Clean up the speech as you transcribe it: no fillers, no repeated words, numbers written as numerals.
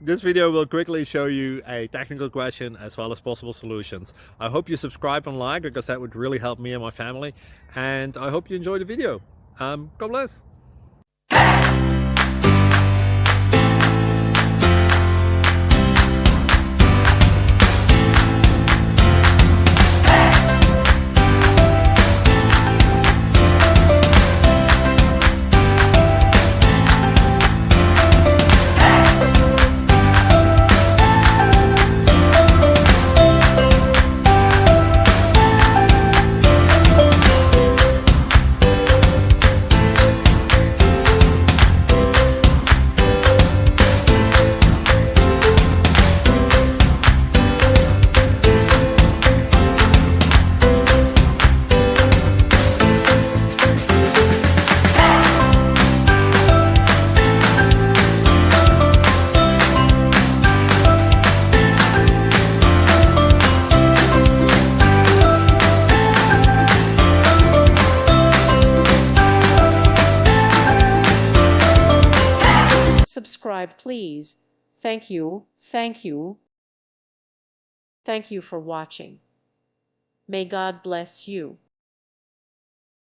This video will quickly show you a technical question as well as possible solutions. I hope you subscribe and like, because that would really help me and my family. And I hope you enjoy the video. God bless. Subscribe, please. Thank you, thank you. Thank you for watching. May God bless you.